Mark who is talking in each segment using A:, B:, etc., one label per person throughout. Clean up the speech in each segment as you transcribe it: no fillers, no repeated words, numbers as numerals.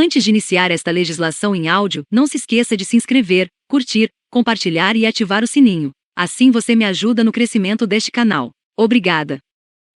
A: Antes de iniciar esta legislação em áudio, não se esqueça de se inscrever, curtir, compartilhar e ativar o sininho. Assim você me ajuda no crescimento deste canal. Obrigada.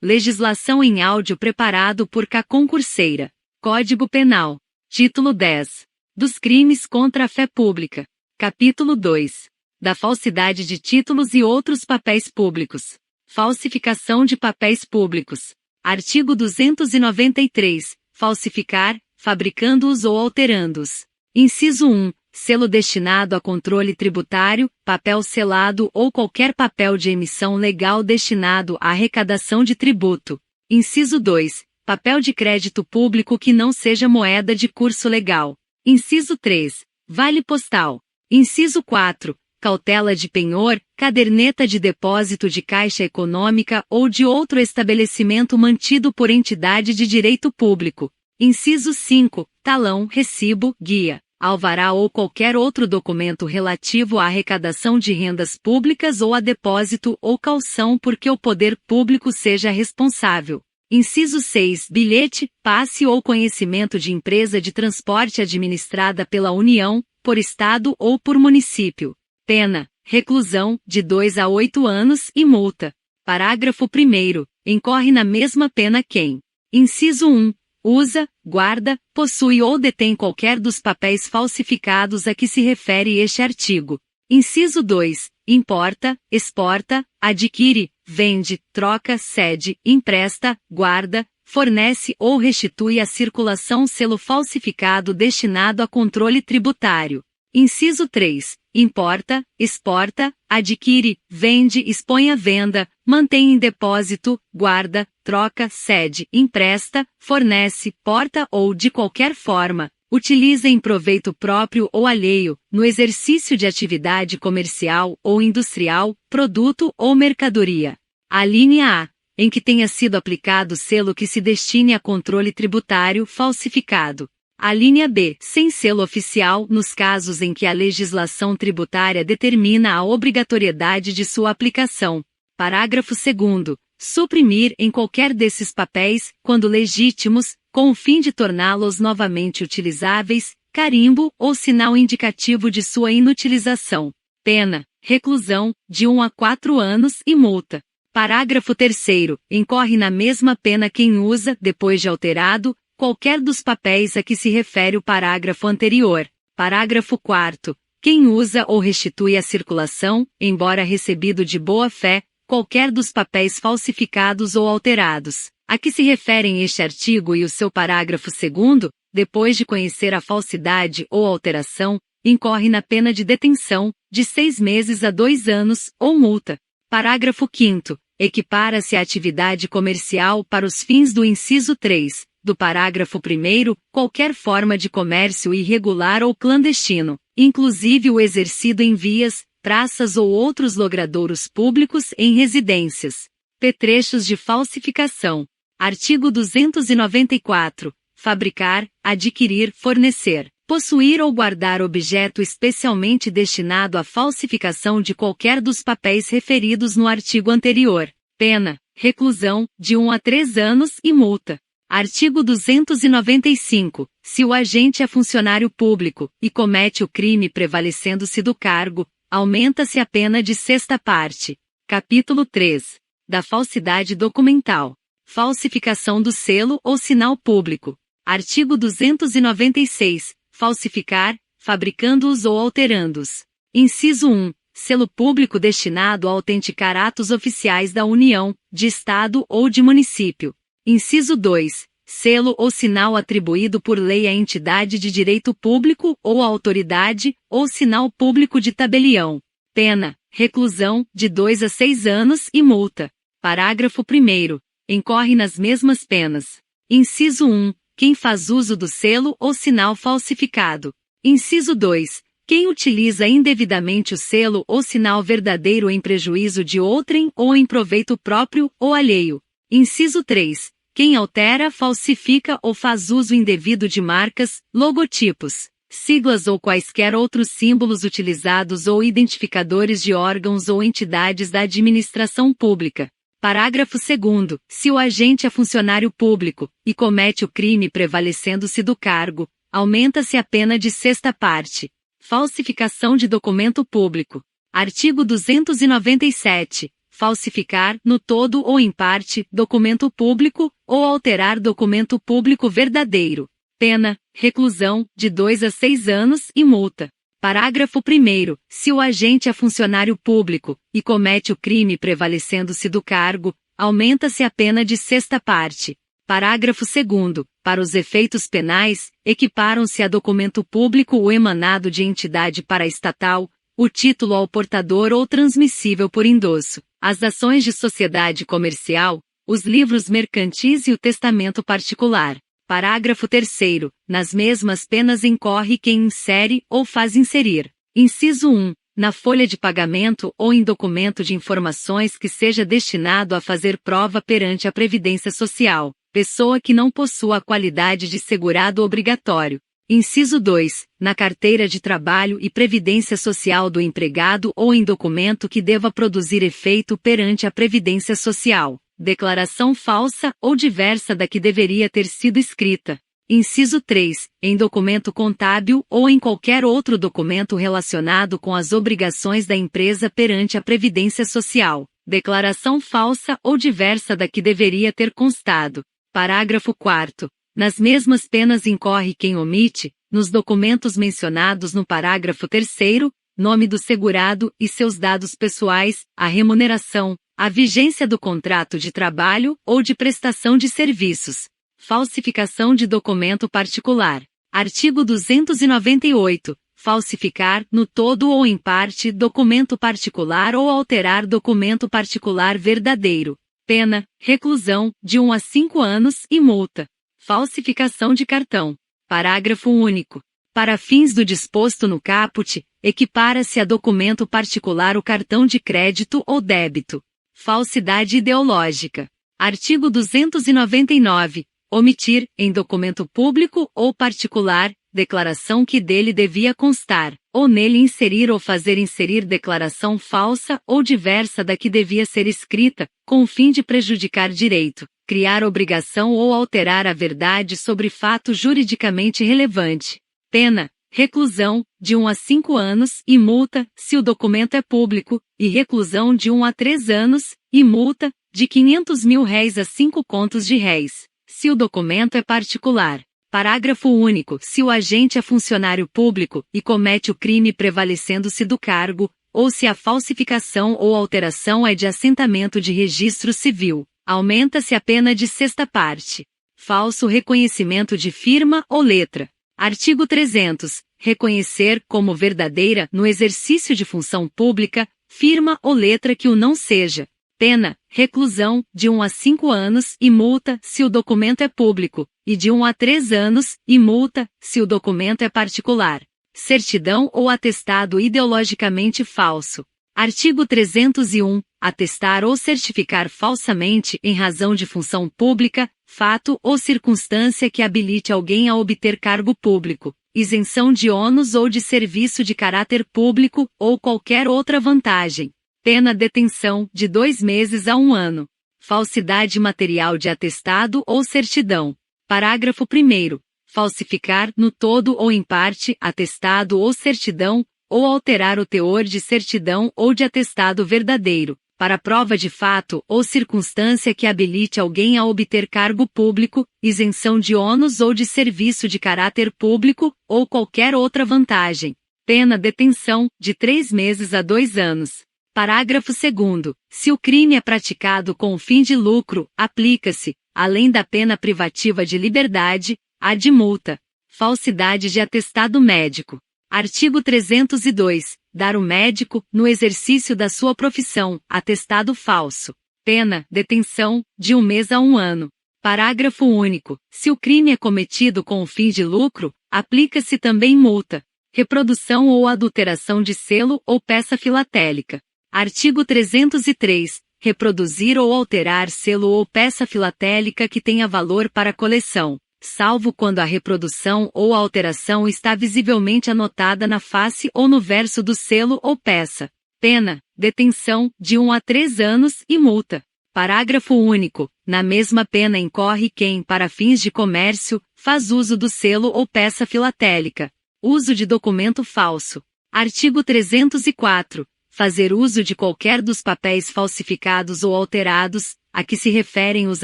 A: Legislação em áudio preparado por Concurseira. Código Penal. Título 10. Dos crimes contra a fé pública. Capítulo 2. Da falsidade de títulos e outros papéis públicos. Falsificação de papéis públicos. Artigo 293. Falsificar, fabricando-os ou alterando-os. Inciso 1. Selo destinado a controle tributário, papel selado ou qualquer papel de emissão legal destinado à arrecadação de tributo. Inciso 2. Papel de crédito público que não seja moeda de curso legal. Inciso 3. Vale postal. Inciso 4. Cautela de penhor, caderneta de depósito de Caixa Econômica ou de outro estabelecimento mantido por entidade de direito público. Inciso 5. Talão, recibo, guia, alvará ou qualquer outro documento relativo à arrecadação de rendas públicas ou a depósito ou caução por que o poder público seja responsável. Inciso 6. Bilhete, passe ou conhecimento de empresa de transporte administrada pela União, por Estado ou por município. Pena: reclusão, de 2 a 8 anos e multa. Parágrafo 1º. Incorre na mesma pena quem: Inciso 1. Usa, guarda, possui ou detém qualquer dos papéis falsificados a que se refere este artigo. Inciso 2. Importa, exporta, adquire, vende, troca, cede, empresta, guarda, fornece ou restitui à circulação selo falsificado destinado a controle tributário. Inciso 3. Importa, exporta, adquire, vende, expõe à venda, mantém em depósito, guarda, troca, cede, empresta, fornece, porta ou de qualquer forma, utiliza em proveito próprio ou alheio, no exercício de atividade comercial ou industrial, produto ou mercadoria. Alínea A. Em que tenha sido aplicado selo que se destine a controle tributário falsificado. Alínea B. Sem selo oficial, nos casos em que a legislação tributária determina a obrigatoriedade de sua aplicação. Parágrafo 2º. Suprimir em qualquer desses papéis, quando legítimos, com o fim de torná-los novamente utilizáveis, carimbo ou sinal indicativo de sua inutilização. Pena: reclusão, de 1 a 4 anos e multa. Parágrafo 3º. Incorre na mesma pena quem usa, depois de alterado, qualquer dos papéis a que se refere o parágrafo anterior. Parágrafo 4º. Quem usa ou restitui à circulação, embora recebido de boa fé, qualquer dos papéis falsificados ou alterados, a que se referem este artigo e o seu parágrafo 2º, depois de conhecer a falsidade ou alteração, incorre na pena de detenção, de 6 meses a 2 anos, ou multa. Parágrafo 5º. Equipara-se a atividade comercial para os fins do inciso 3, do parágrafo 1º, qualquer forma de comércio irregular ou clandestino, inclusive o exercido em vias, praças ou outros logradouros públicos em residências. Petrechos de falsificação. Artigo 294. Fabricar, adquirir, fornecer, possuir ou guardar objeto especialmente destinado à falsificação de qualquer dos papéis referidos no artigo anterior. Pena: reclusão, de 1 a 3 anos e multa. Artigo 295. Se o agente é funcionário público, e comete o crime prevalecendo-se do cargo, aumenta-se a pena de 6ª parte. Capítulo 3. Da falsidade documental. Falsificação do selo ou sinal público. Artigo 296. Falsificar, fabricando-os ou alterando-os. Inciso 1. Selo público destinado a autenticar atos oficiais da União, de Estado ou de município. Inciso 2. Selo ou sinal atribuído por lei à entidade de direito público ou à autoridade, ou sinal público de tabelião. Pena: reclusão, de 2 a 6 anos e multa. Parágrafo 1º. Incorre nas mesmas penas. Inciso 1. Quem faz uso do selo ou sinal falsificado. Inciso 2. Quem utiliza indevidamente o selo ou sinal verdadeiro em prejuízo de outrem ou em proveito próprio ou alheio. Inciso 3. Quem altera, falsifica ou faz uso indevido de marcas, logotipos, siglas ou quaisquer outros símbolos utilizados ou identificadores de órgãos ou entidades da administração pública. Parágrafo 2º. Se o agente é funcionário público, e comete o crime prevalecendo-se do cargo, Aumenta-se a pena de sexta parte. Falsificação de documento público. Artigo 297. Falsificar, no todo ou em parte, documento público, ou alterar documento público verdadeiro. Pena, reclusão, de 2 a 6 anos e multa. Parágrafo 1º. Se o agente é funcionário público, e comete o crime prevalecendo-se do cargo, aumenta-se a pena de sexta parte. Parágrafo 2º. Para os efeitos penais, equiparam-se a documento público o emanado de entidade paraestatal, o título ao portador ou transmissível por endosso, as ações de sociedade comercial, os livros mercantis e o testamento particular. Parágrafo 3º. Nas mesmas penas incorre quem insere ou faz inserir. Inciso 1. Na folha de pagamento ou em documento de informações que seja destinado a fazer prova perante a Previdência Social, pessoa que não possua a qualidade de segurado obrigatório. Inciso 2. Na carteira de trabalho e previdência social do empregado ou em documento que deva produzir efeito perante a Previdência Social, declaração falsa ou diversa da que deveria ter sido escrita. Inciso 3. Em documento contábil ou em qualquer outro documento relacionado com as obrigações da empresa perante a Previdência Social, declaração falsa ou diversa da que deveria ter constado. Parágrafo 4º. Nas mesmas penas incorre quem omite, nos documentos mencionados no parágrafo 3º, nome do segurado e seus dados pessoais, a remuneração, a vigência do contrato de trabalho ou de prestação de serviços. Falsificação de documento particular. Artigo 298. Falsificar, no todo ou em parte, documento particular ou alterar documento particular verdadeiro. Pena, reclusão, de 1 a 5 anos e multa. Falsificação de cartão. Parágrafo único. Para fins do disposto no caput, equipara-se a documento particular o cartão de crédito ou débito. Falsidade ideológica. Artigo 299. Omitir, em documento público ou particular, declaração que dele devia constar, ou nele inserir ou fazer inserir declaração falsa ou diversa da que devia ser escrita, com o fim de prejudicar direito, criar obrigação ou alterar a verdade sobre fato juridicamente relevante. Pena, reclusão, de 1 a 5 anos e multa, se o documento é público, e reclusão de 1 a 3 anos, e multa, de R$ 500.000 a 5 contos de réis, se o documento é particular. Parágrafo único. Se o agente é funcionário público e comete o crime prevalecendo-se do cargo, ou se a falsificação ou alteração é de assentamento de registro civil, aumenta-se a pena de sexta parte. Falso reconhecimento de firma ou letra. Artigo 300. Reconhecer como verdadeira, no exercício de função pública, firma ou letra que o não seja. Pena, reclusão, de 1 a 5 anos e multa, se o documento é público, e de 1 a 3 anos, e multa, se o documento é particular. Certidão ou atestado ideologicamente falso. Artigo 301. Atestar ou certificar falsamente em razão de função pública, fato ou circunstância que habilite alguém a obter cargo público, isenção de ônus ou de serviço de caráter público, ou qualquer outra vantagem. Pena detenção, de 2 meses a 1 ano. Falsidade material de atestado ou certidão. Parágrafo 1º. Falsificar, no todo ou em parte, atestado ou certidão, ou alterar o teor de certidão ou de atestado verdadeiro, para prova de fato ou circunstância que habilite alguém a obter cargo público, isenção de ônus ou de serviço de caráter público, ou qualquer outra vantagem. Pena detenção, de 3 meses a 2 anos. Parágrafo 2º. Se o crime é praticado com o fim de lucro, aplica-se, além da pena privativa de liberdade, a de multa. Falsidade de atestado médico. Artigo 302. Dar o médico, no exercício da sua profissão, atestado falso. Pena, detenção, de 1 mês a 1 ano. Parágrafo único. Se o crime é cometido com o fim de lucro, aplica-se também multa. Reprodução ou adulteração de selo ou peça filatélica. Artigo 303. Reproduzir ou alterar selo ou peça filatélica que tenha valor para coleção, salvo quando a reprodução ou a alteração está visivelmente anotada na face ou no verso do selo ou peça. Pena, detenção, de 1 a 3 anos e multa. Parágrafo único. Na mesma pena incorre quem, para fins de comércio, faz uso do selo ou peça filatélica. Uso de documento falso. Artigo 304. Fazer uso de qualquer dos papéis falsificados ou alterados, a que se referem os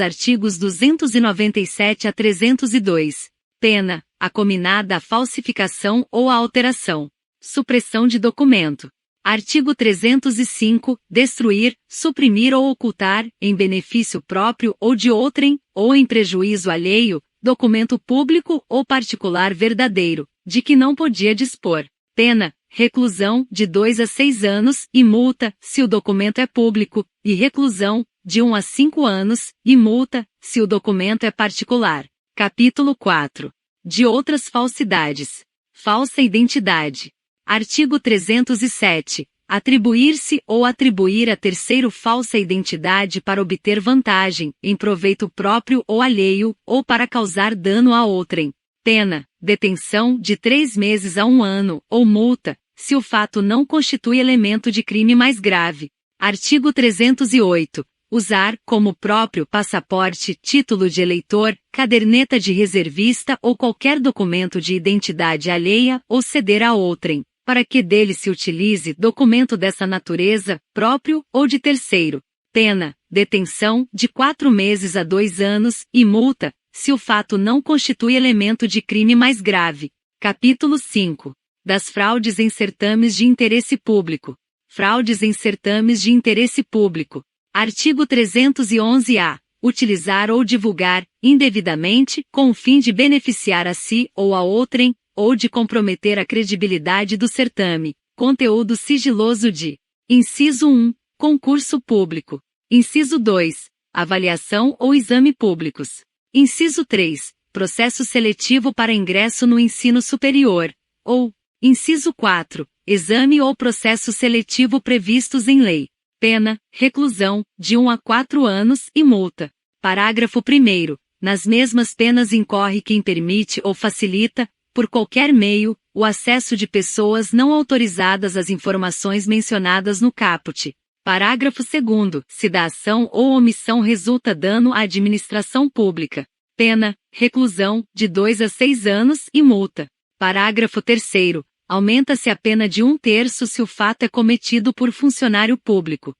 A: artigos 297 a 302. Pena, acominada a falsificação ou a alteração. Supressão de documento. Artigo 305. Destruir, suprimir ou ocultar, em benefício próprio ou de outrem, ou em prejuízo alheio, documento público ou particular verdadeiro, de que não podia dispor. Pena, reclusão, de 2 a 6 anos, e multa, se o documento é público, e reclusão, de 1 a 5 anos, e multa, se o documento é particular. Capítulo 4. De outras falsidades. Falsa identidade. Artigo 307. Atribuir-se ou atribuir a terceiro falsa identidade para obter vantagem, em proveito próprio ou alheio, ou para causar dano a outrem. Pena, detenção de 3 meses a 1 ano, ou multa, se o fato não constitui elemento de crime mais grave. Artigo 308. Usar, como próprio passaporte, título de eleitor, caderneta de reservista ou qualquer documento de identidade alheia ou ceder a outrem, para que dele se utilize documento dessa natureza, próprio ou de terceiro. Pena, detenção, de 4 meses a 2 anos, e multa, se o fato não constitui elemento de crime mais grave. Capítulo 5. Das fraudes em certames de interesse público. Fraudes em certames de interesse público. Artigo 311-A. Utilizar ou divulgar, indevidamente, com o fim de beneficiar a si ou a outrem, ou de comprometer a credibilidade do certame, conteúdo sigiloso de. Inciso 1. Concurso público. Inciso 2. Avaliação ou exame públicos. Inciso 3. Processo seletivo para ingresso no ensino superior. Ou. Inciso 4. Exame ou processo seletivo previstos em lei. Pena, reclusão, de 1 a 4 anos e multa. Parágrafo 1º. Nas mesmas penas incorre quem permite ou facilita, por qualquer meio, o acesso de pessoas não autorizadas às informações mencionadas no caput. Parágrafo 2º. Se da ação ou omissão resulta dano à administração pública. Pena, reclusão, de 2 a 6 anos e multa. Parágrafo 3º. Aumenta-se a pena de 1/3 se o fato é cometido por funcionário público.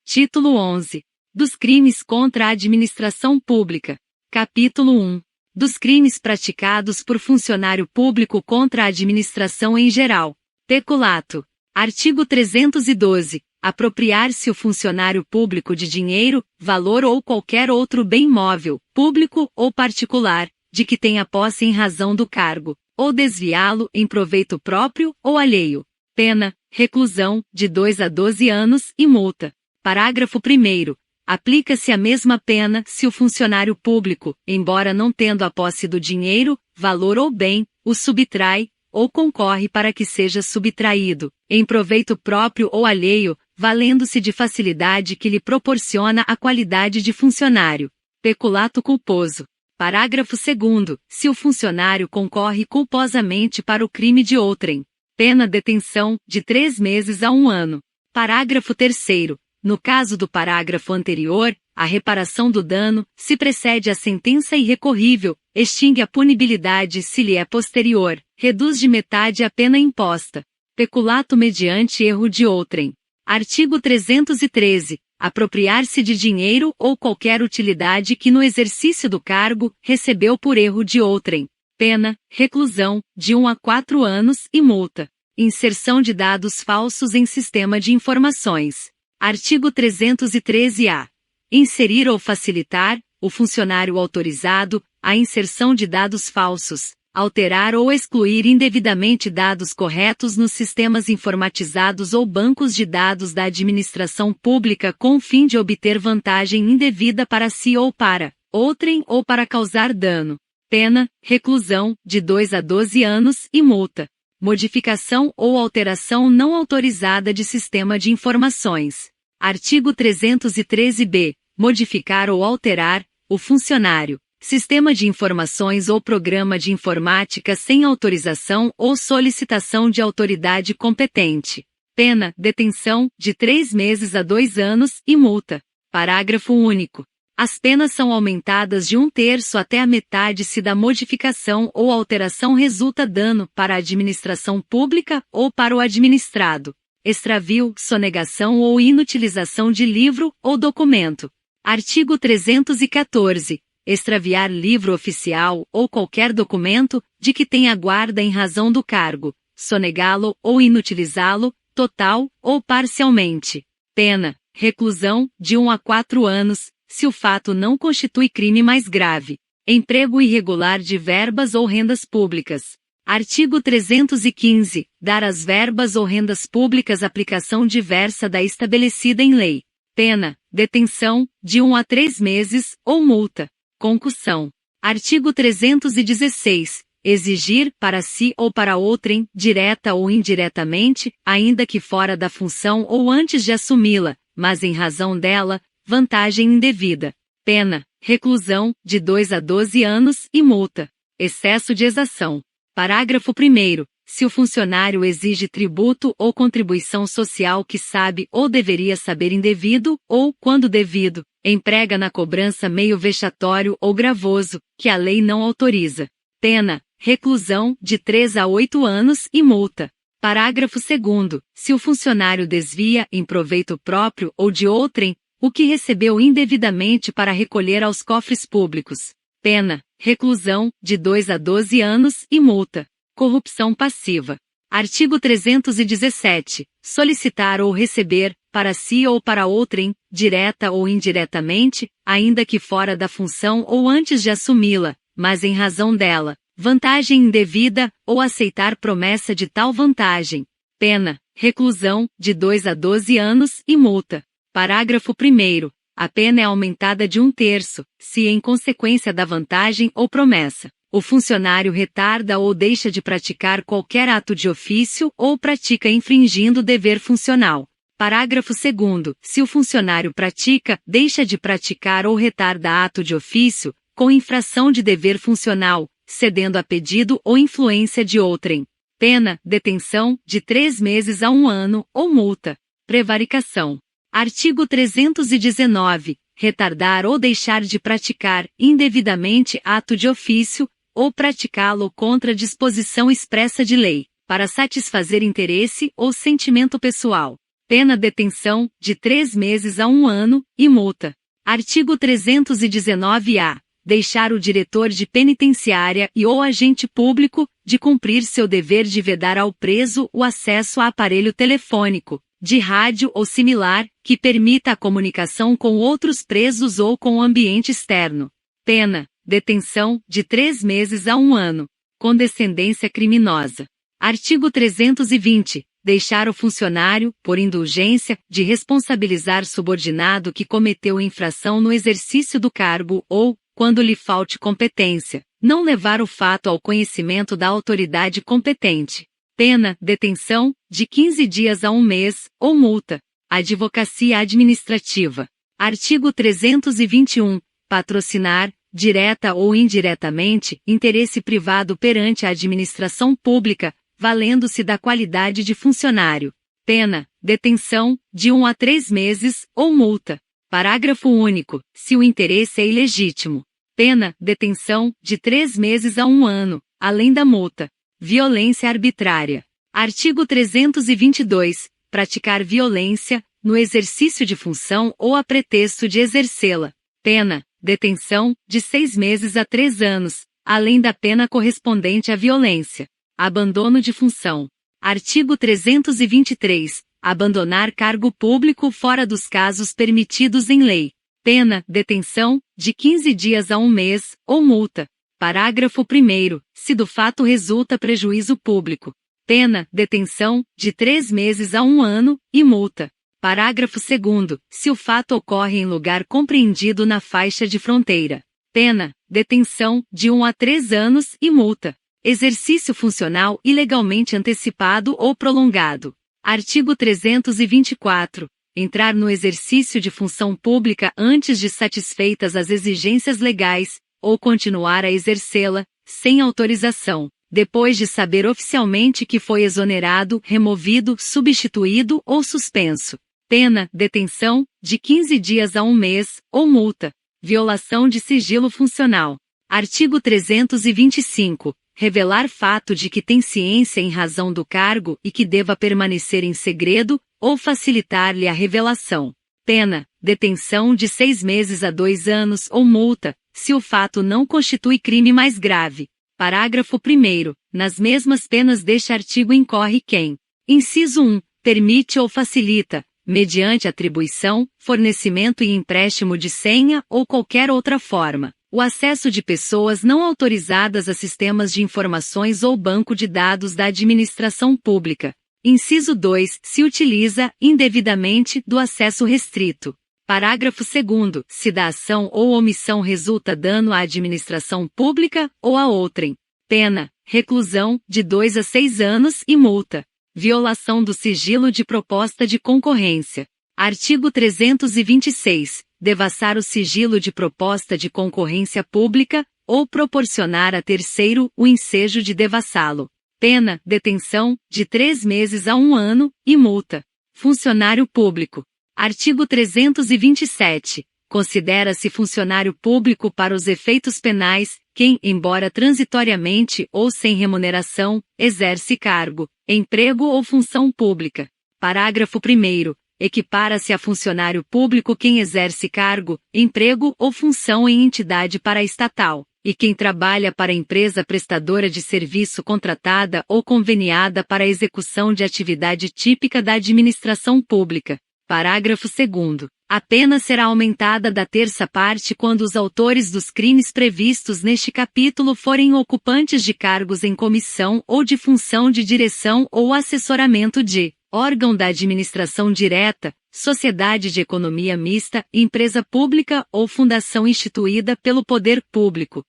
A: Título 11. Dos crimes contra a administração pública. Capítulo 1. Dos crimes praticados por funcionário público contra a administração em geral. Peculato. Artigo 312. Apropriar-se o funcionário público de dinheiro, valor ou qualquer outro bem móvel, público ou particular, de que tenha posse em razão do cargo, ou desviá-lo em proveito próprio ou alheio. Pena, reclusão, de 2 a 12 anos e multa. Parágrafo 1º. Aplica-se a mesma pena se o funcionário público, embora não tendo a posse do dinheiro, valor ou bem, o subtrai, ou concorre para que seja subtraído, em proveito próprio ou alheio, valendo-se de facilidade que lhe proporciona a qualidade de funcionário. Peculato culposo. Parágrafo 2º. Se o funcionário concorre culposamente para o crime de outrem. Pena detenção, de 3 meses a 1 ano. Parágrafo 3º. No caso do parágrafo anterior, a reparação do dano, se precede a sentença irrecorrível, extingue a punibilidade se lhe é posterior, reduz de metade a pena imposta. Peculato mediante erro de outrem. Artigo 313. Apropriar-se de dinheiro ou qualquer utilidade que no exercício do cargo, recebeu por erro de outrem. Pena, reclusão, de 1 a 4 anos e multa. Inserção de dados falsos em sistema de informações. Artigo 313-A. Inserir ou facilitar, o funcionário autorizado, a inserção de dados falsos, alterar ou excluir indevidamente dados corretos nos sistemas informatizados ou bancos de dados da administração pública com o fim de obter vantagem indevida para si ou para outrem ou para causar dano. Pena, reclusão, de 2 a 12 anos e multa. Modificação ou alteração não autorizada de sistema de informações. Artigo 313-B. Modificar ou alterar, o funcionário, sistema de informações ou programa de informática sem autorização ou solicitação de autoridade competente. Pena, detenção, de 3 meses a 2 anos e multa. Parágrafo único. As penas são aumentadas de 1/3 até a metade se da modificação ou alteração resulta dano para a administração pública ou para o administrado, extravio, sonegação ou inutilização de livro ou documento. Artigo 314. Extraviar livro oficial ou qualquer documento de que tenha guarda em razão do cargo, sonegá-lo ou inutilizá-lo, total ou parcialmente. Pena: reclusão, de 1 a 4 anos, se o fato não constitui crime mais grave. Emprego irregular de verbas ou rendas públicas. Artigo 315. Dar às verbas ou rendas públicas aplicação diversa da estabelecida em lei. Pena: detenção, de 1 a 3 meses, ou multa. Concussão. Artigo 316. Exigir, para si ou para outrem, direta ou indiretamente, ainda que fora da função ou antes de assumi-la, mas em razão dela, vantagem indevida. Pena: reclusão, de 2 a 12 anos e multa. Excesso de exação. Parágrafo 1º. Se o funcionário exige tributo ou contribuição social que sabe ou deveria saber indevido, ou, quando devido, emprega na cobrança meio vexatório ou gravoso, que a lei não autoriza. Pena: reclusão, de 3 a 8 anos e multa. Parágrafo 2º. Se o funcionário desvia, em proveito próprio ou de outrem, o que recebeu indevidamente para recolher aos cofres públicos. Pena: reclusão, de 2 a 12 anos e multa. Corrupção passiva. Artigo 317. Solicitar ou receber, para si ou para outrem, direta ou indiretamente, ainda que fora da função ou antes de assumi-la, mas em razão dela, vantagem indevida, ou aceitar promessa de tal vantagem. Pena: reclusão, de 2 a 12 anos e multa. Parágrafo 1º. A pena é aumentada de 1/3, se em consequência da vantagem ou promessa, o funcionário retarda ou deixa de praticar qualquer ato de ofício ou pratica infringindo o dever funcional. Parágrafo 2º. Se o funcionário pratica, deixa de praticar ou retarda ato de ofício, com infração de dever funcional, cedendo a pedido ou influência de outrem. Pena: detenção, de 3 meses a 1 ano, ou multa. Prevaricação. Artigo 319. Retardar ou deixar de praticar, indevidamente, ato de ofício, ou praticá-lo contra disposição expressa de lei, para satisfazer interesse ou sentimento pessoal. Pena: detenção, de 3 meses a 1 ano, e multa. Artigo 319-A. Deixar o diretor de penitenciária e ou agente público, de cumprir seu dever de vedar ao preso o acesso a aparelho telefônico, de rádio ou similar, que permita a comunicação com outros presos ou com o ambiente externo. Pena: detenção, de 3 meses a 1 ano. Condescendência criminosa. Artigo 320. Deixar o funcionário, por indulgência, de responsabilizar subordinado que cometeu infração no exercício do cargo ou, quando lhe falte competência, não levar o fato ao conhecimento da autoridade competente. Pena: detenção, de 15 dias a 1 mês, ou multa. Advocacia administrativa. Artigo 321. Patrocinar, direta ou indiretamente, interesse privado perante a administração pública, valendo-se da qualidade de funcionário. Pena: detenção, de 1 a 3 meses, ou multa. Parágrafo único. Se o interesse é ilegítimo. Pena: detenção, de 3 meses a 1 ano, além da multa. Violência arbitrária. Artigo 322. Praticar violência, no exercício de função ou a pretexto de exercê-la. Pena: detenção, de 6 meses a 3 anos, além da pena correspondente à violência. Abandono de função. Artigo 323. Abandonar cargo público fora dos casos permitidos em lei. Pena: detenção, de 15 dias a 1 mês, ou multa. Parágrafo 1º. Se do fato resulta prejuízo público. Pena: detenção, de 3 meses a 1 ano, e multa. Parágrafo 2º. Se o fato ocorre em lugar compreendido na faixa de fronteira. Pena: detenção, de 1 a 3 anos, e multa. Exercício funcional ilegalmente antecipado ou prolongado. Artigo 324. Entrar no exercício de função pública antes de satisfeitas as exigências legais, ou continuar a exercê-la, sem autorização, depois de saber oficialmente que foi exonerado, removido, substituído ou suspenso. Pena, detenção, de 15 dias a 1 mês, ou multa. Violação de sigilo funcional. Artigo 325. Revelar fato de que tem ciência em razão do cargo e que deva permanecer em segredo, ou facilitar-lhe a revelação. Pena, detenção de 6 meses a 2 anos ou multa, se o fato não constitui crime mais grave. Parágrafo 1º. Nas mesmas penas deste artigo incorre quem: inciso 1. Permite ou facilita, mediante atribuição, fornecimento e empréstimo de senha ou qualquer outra forma, o acesso de pessoas não autorizadas a sistemas de informações ou banco de dados da administração pública. Inciso 2. Se utiliza, indevidamente, do acesso restrito. Parágrafo 2º. Se da ação ou omissão resulta dano à administração pública ou a outrem. Pena, reclusão, de 2 a 6 anos e multa. Violação do sigilo de proposta de concorrência. Artigo 326. Devassar o sigilo de proposta de concorrência pública, ou proporcionar a terceiro o ensejo de devassá-lo. Pena, detenção, de 3 meses a 1 ano, e multa. Funcionário público. Artigo 327. Considera-se funcionário público para os efeitos penais, quem, embora transitoriamente ou sem remuneração, exerce cargo, emprego ou função pública. Parágrafo 1º. Equipara-se a funcionário público quem exerce cargo, emprego ou função em entidade paraestatal, e quem trabalha para empresa prestadora de serviço contratada ou conveniada para a execução de atividade típica da administração pública. Parágrafo 2º. A pena será aumentada da terça parte quando os autores dos crimes previstos neste capítulo forem ocupantes de cargos em comissão ou de função de direção ou assessoramento de órgão da administração direta, sociedade de economia mista, empresa pública ou fundação instituída pelo poder público.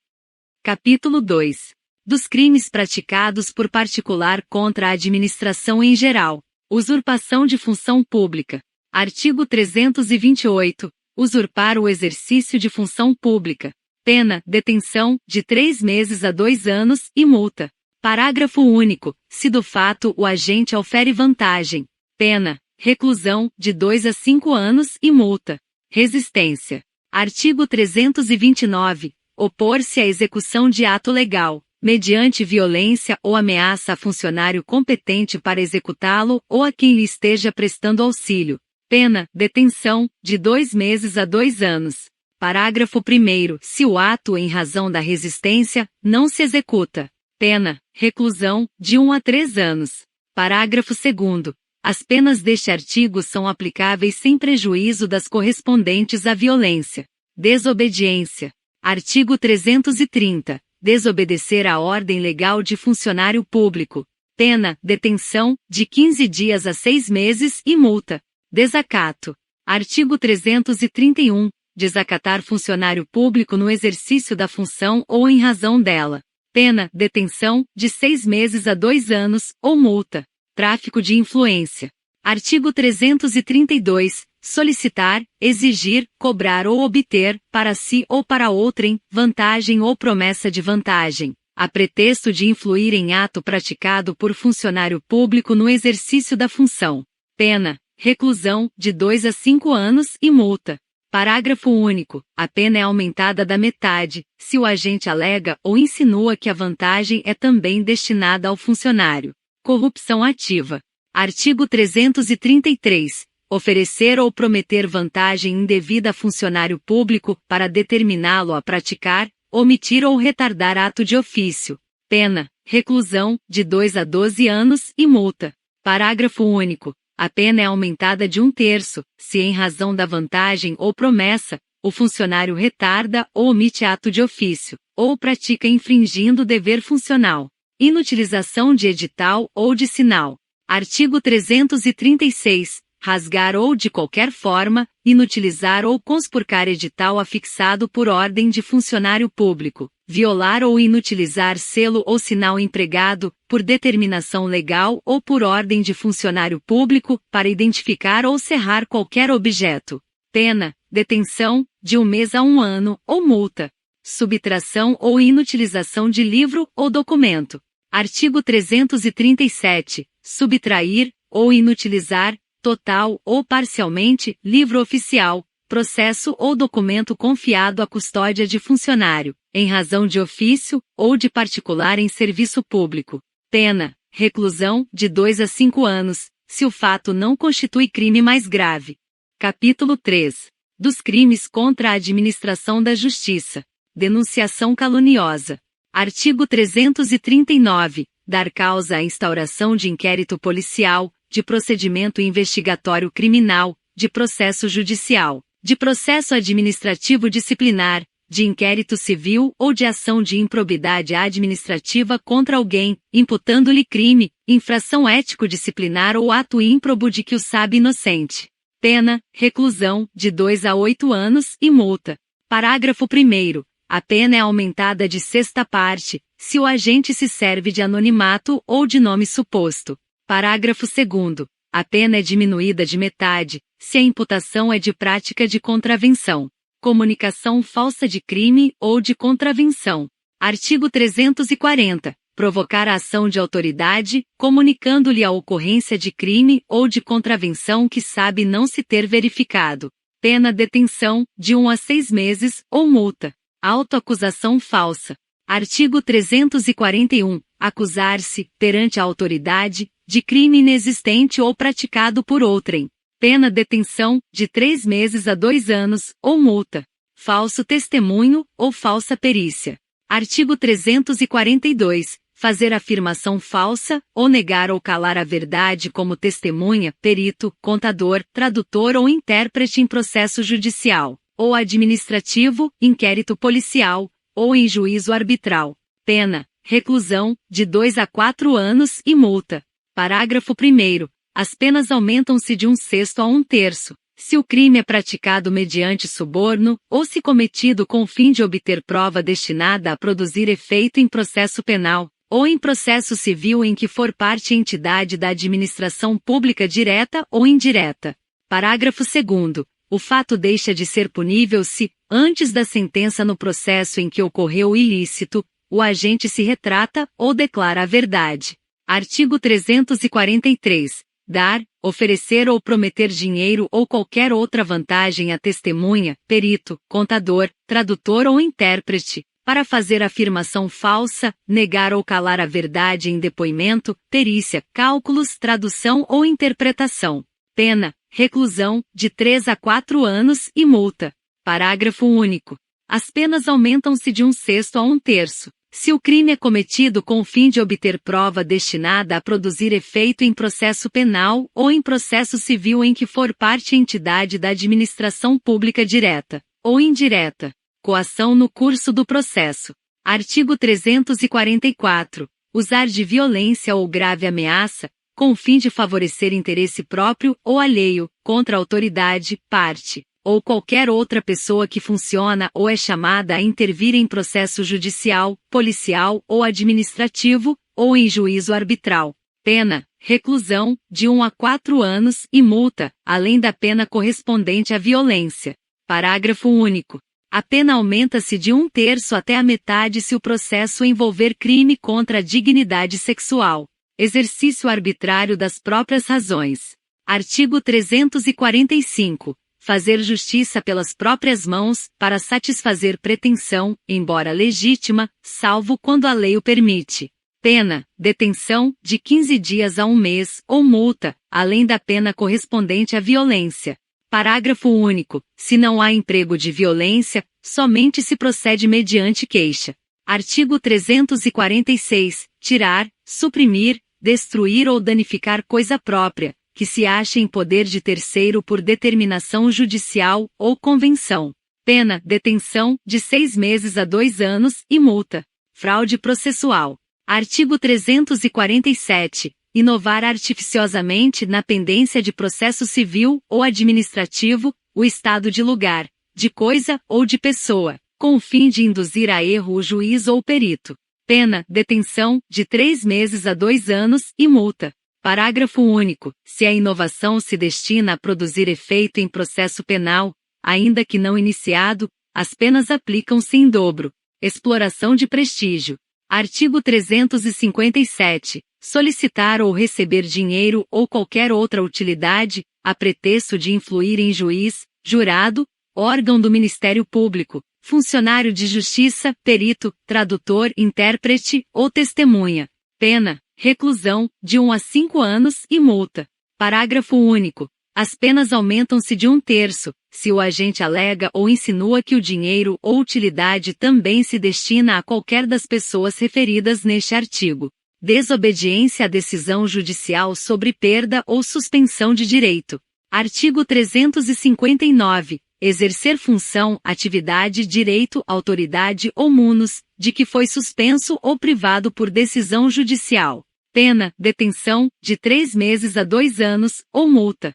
A: Capítulo 2. Dos crimes praticados por particular contra a administração em geral. Usurpação de função pública. Artigo 328. Usurpar o exercício de função pública. Pena, detenção, de 3 meses a 2 anos e multa. Parágrafo único. Se do fato o agente aufere vantagem. Pena, reclusão, de 2 a 5 anos e multa. Resistência. Artigo 329. Opor-se à execução de ato legal, mediante violência ou ameaça a funcionário competente para executá-lo ou a quem lhe esteja prestando auxílio. Pena, detenção, de 2 meses a 2 anos. Parágrafo 1º. Se o ato em razão da resistência não se executa. Pena, reclusão, de 1 a 3 anos. Parágrafo 2º. As penas deste artigo são aplicáveis sem prejuízo das correspondentes à violência. Desobediência. Artigo 330. Desobedecer à ordem legal de funcionário público. Pena, detenção, de 15 dias a 6 meses e multa. Desacato. Artigo 331. Desacatar funcionário público no exercício da função ou em razão dela. Pena, detenção, de 6 meses a 2 anos, ou multa. Tráfico de influência. Artigo 332. Solicitar, exigir, cobrar ou obter, para si ou para outrem, vantagem ou promessa de vantagem, a pretexto de influir em ato praticado por funcionário público no exercício da função. Pena, reclusão, de 2 a 5 anos e multa. Parágrafo único. A pena é aumentada da metade, se o agente alega ou insinua que a vantagem é também destinada ao funcionário. Corrupção ativa. Artigo 333. Oferecer ou prometer vantagem indevida a funcionário público para determiná-lo a praticar, omitir ou retardar ato de ofício. Pena, reclusão, de 2 a 12 anos e multa. Parágrafo único. A pena é aumentada de 1/3, se em razão da vantagem ou promessa, o funcionário retarda ou omite ato de ofício, ou pratica infringindo o dever funcional. Inutilização de edital ou de sinal. Artigo 336. Rasgar ou de qualquer forma, inutilizar ou conspurcar edital afixado por ordem de funcionário público, violar ou inutilizar selo ou sinal empregado, por determinação legal ou por ordem de funcionário público, para identificar ou cerrar qualquer objeto. Pena, detenção, de 1 mês a 1 ano, ou multa. Subtração ou inutilização de livro ou documento. Artigo 337. Subtrair, ou inutilizar, total ou parcialmente, livro oficial, processo ou documento confiado à custódia de funcionário, em razão de ofício, ou de particular em serviço público. Pena: reclusão, de 2 a 5 anos, se o fato não constitui crime mais grave. Capítulo 3. Dos crimes contra a administração da justiça. Denunciação caluniosa. Artigo 339. Dar causa à instauração de inquérito policial, de procedimento investigatório criminal, de processo judicial, de processo administrativo disciplinar, de inquérito civil ou de ação de improbidade administrativa contra alguém, imputando-lhe crime, infração ético-disciplinar ou ato ímprobo de que o sabe inocente. Pena: reclusão, de 2 a 8 anos e multa. Parágrafo 1º. A pena é aumentada de sexta parte, se o agente se serve de anonimato ou de nome suposto. Parágrafo 2º. A pena é diminuída de metade, se a imputação é de prática de contravenção, comunicação falsa de crime ou de contravenção. Artigo 340. Provocar a ação de autoridade, comunicando-lhe a ocorrência de crime ou de contravenção que sabe não se ter verificado. Pena: detenção, de 1 a 6 meses, ou multa. Autoacusação falsa. Artigo 341. Acusar-se, perante a autoridade, de crime inexistente ou praticado por outrem. Pena: detenção, de 3 meses a 2 anos, ou multa. Falso testemunho, ou falsa perícia. Artigo 342. Fazer afirmação falsa, ou negar ou calar a verdade como testemunha, perito, contador, tradutor ou intérprete em processo judicial, ou administrativo, inquérito policial, ou em juízo arbitral. Pena: reclusão, de 2 a 4 anos e multa. Parágrafo 1º. As penas aumentam-se de 1/6 a 1/3, se o crime é praticado mediante suborno, ou se cometido com o fim de obter prova destinada a produzir efeito em processo penal, ou em processo civil em que for parte entidade da administração pública direta ou indireta. Parágrafo 2º. O fato deixa de ser punível se, antes da sentença no processo em que ocorreu o ilícito, o agente se retrata ou declara a verdade. Artigo 343. Dar, oferecer ou prometer dinheiro ou qualquer outra vantagem a testemunha, perito, contador, tradutor ou intérprete, para fazer afirmação falsa, negar ou calar a verdade em depoimento, perícia, cálculos, tradução ou interpretação. Pena: reclusão, de 3 a 4 anos e multa. Parágrafo único. As penas aumentam-se de 1/6 a 1/3, se o crime é cometido com o fim de obter prova destinada a produzir efeito em processo penal ou em processo civil em que for parte entidade da administração pública direta ou indireta. Coação no curso do processo. Artigo 344. Usar de violência ou grave ameaça, com o fim de favorecer interesse próprio ou alheio, contra a autoridade, parte, ou qualquer outra pessoa que funciona ou é chamada a intervir em processo judicial, policial ou administrativo, ou em juízo arbitral. Pena: reclusão, de 1 a 4 anos e multa, além da pena correspondente à violência. Parágrafo único. A pena aumenta-se de 1/3 até a metade se o processo envolver crime contra a dignidade sexual. Exercício arbitrário das próprias razões. Artigo 345. Fazer justiça pelas próprias mãos, para satisfazer pretensão, embora legítima, salvo quando a lei o permite. Pena: detenção, de 15 dias a 1 mês, ou multa, além da pena correspondente à violência. Parágrafo único. Se não há emprego de violência, somente se procede mediante queixa. Artigo 346. Tirar, suprimir, destruir ou danificar coisa própria, que se ache em poder de terceiro por determinação judicial ou convenção. Pena: detenção, de 6 meses a 2 anos e multa. Fraude processual. Artigo 347. Inovar artificiosamente na pendência de processo civil ou administrativo, o estado de lugar, de coisa ou de pessoa, com o fim de induzir a erro o juiz ou perito. Pena: detenção, de 3 meses a 2 anos e multa. Parágrafo único. Se a inovação se destina a produzir efeito em processo penal, ainda que não iniciado, as penas aplicam-se em dobro. Exploração de prestígio. Artigo 357. Solicitar ou receber dinheiro ou qualquer outra utilidade, a pretexto de influir em juiz, jurado, órgão do Ministério Público, funcionário de justiça, perito, tradutor, intérprete ou testemunha. Pena: reclusão, de 1 a 5 anos e multa. Parágrafo único. As penas aumentam-se de 1/3, se o agente alega ou insinua que o dinheiro ou utilidade também se destina a qualquer das pessoas referidas neste artigo. Desobediência à decisão judicial sobre perda ou suspensão de direito. Artigo 359. Exercer função, atividade, direito, autoridade ou munus, de que foi suspenso ou privado por decisão judicial. Pena: detenção, de 3 meses a 2 anos, ou multa.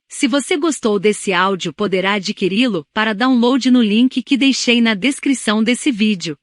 A: Se você gostou desse áudio, poderá adquiri-lo para download no link que deixei na descrição desse vídeo.